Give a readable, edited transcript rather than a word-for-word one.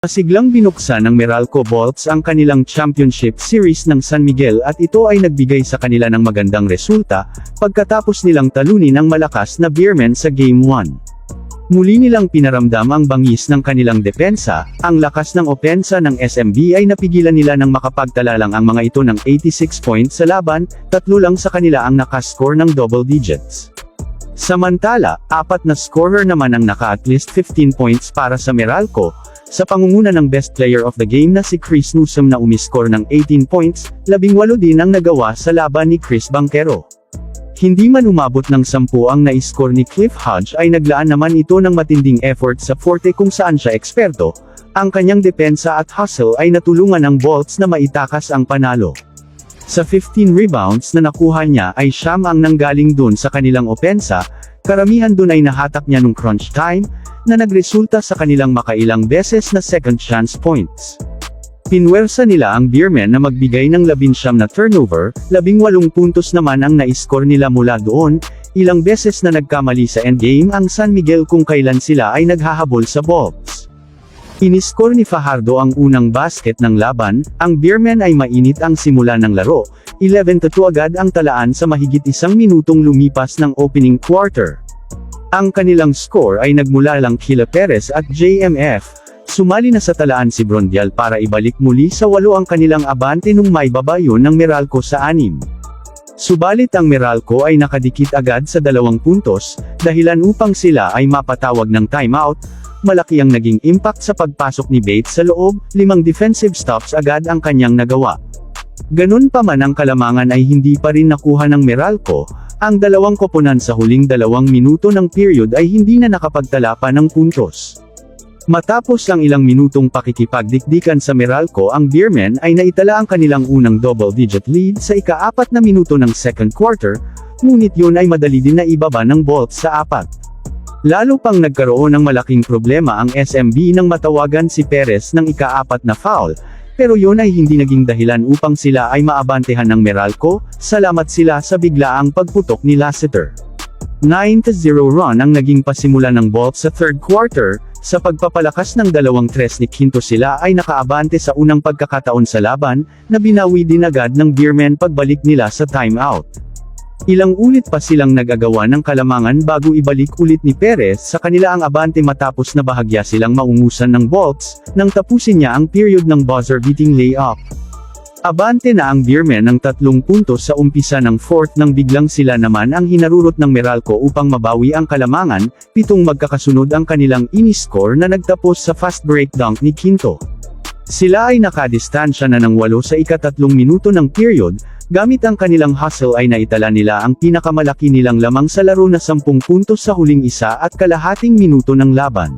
Masiglang binuksan ng Meralco Bolts ang kanilang championship series ng San Miguel at ito ay nagbigay sa kanila ng magandang resulta, pagkatapos nilang talunin ang malakas na Beermen sa Game 1. Muli nilang pinaramdam ang bangis ng kanilang depensa, ang lakas ng opensa ng SMB ay napigilan nila ng makapagtala lang ang mga ito ng 86 points sa laban, 3 lang sa kanila ang nakascore ng double digits. Samantala, 4 na scorer naman ang naka at least 15 points para sa Meralco, sa pangunguna ng best player of the game na si Chris Newsom na umiscore ng 18 points, 18 din ang nagawa sa laban ni Chris Banquero. Hindi man umabot ng 10 ang na-score ni Cliff Hodge ay naglaan naman ito ng matinding effort sa forte kung saan siya eksperto, ang kanyang depensa at hustle ay natulungan ng Bolts na maitakas ang panalo. Sa 15 rebounds na nakuha niya ay 9 ang nanggaling dun sa kanilang opensa, karamihan dun ay nahatak niya nung crunch time, na nagresulta sa kanilang makailang beses na second chance points. Pinwersa nila ang Beermen na magbigay ng 19 na turnover, 18 puntos naman ang na-score nila mula doon, ilang beses na nagkamali sa endgame ang San Miguel kung kailan sila ay naghahabol sa Bolts. Iniscore ni Fajardo ang unang basket ng laban, ang Beermen ay mainit ang simula ng laro, 11-2 agad ang talaan sa mahigit 1 minutong lumipas ng opening quarter. Ang kanilang score ay nagmula lang kila Perez at JMF, sumali na sa talaan si Brondial para ibalik muli sa 8 ang kanilang abante nung maibaba yun ng Meralco sa 6. Subalit ang Meralco ay nakadikit agad sa 2 puntos, dahilan upang sila ay mapatawag ng timeout. Malaki ang naging impact sa pagpasok ni Bates sa loob, 5 defensive stops agad ang kanyang nagawa. Ganun pa man ang kalamangan ay hindi pa rin nakuha ng Meralco, ang 2 koponan sa huling 2 minuto ng period ay hindi na nakapagtala pa ng puntos. Matapos ang ilang minutong pakikipagdikdikan sa Meralco ang Beermen ay naitala ang kanilang unang double-digit lead sa ika-4 na minuto ng second quarter, ngunit yun ay madali din na ibaba ng Bolts sa 4. Lalo pang nagkaroon ng malaking problema ang SMB nang matawagan si Perez ng ika-4 na foul, pero yun ay hindi naging dahilan upang sila ay maabantehan ng Meralco, salamat sila sa biglaang pagputok ni Lassiter. 9-0 run ang naging pasimula ng Bolts sa third quarter, sa pagpapalakas ng 2-3 ni Quinto sila ay nakaabante sa unang pagkakataon sa laban, na binawi din agad ng Beermen pagbalik nila sa timeout. Ilang ulit pa silang nagagawa ng kalamangan bago ibalik ulit ni Perez sa kanila ang abante matapos na bahagya silang maungusan ng Bolts, nang tapusin niya ang period ng buzzer-beating layup. Abante na ang Beermen ng 3 puntos sa umpisa ng fourth nang biglang sila naman ang hinarurot ng Meralco upang mabawi ang kalamangan, 7 magkakasunod ang kanilang iniscore na nagtapos sa fast break dunk ni Quinto. Sila ay nakadistansya na ng 8 sa ika-3 minuto ng period, gamit ang kanilang hustle ay naitala nila ang pinakamalaki nilang lamang sa laro na 10 puntos sa huling 1 at kalahating minuto ng laban.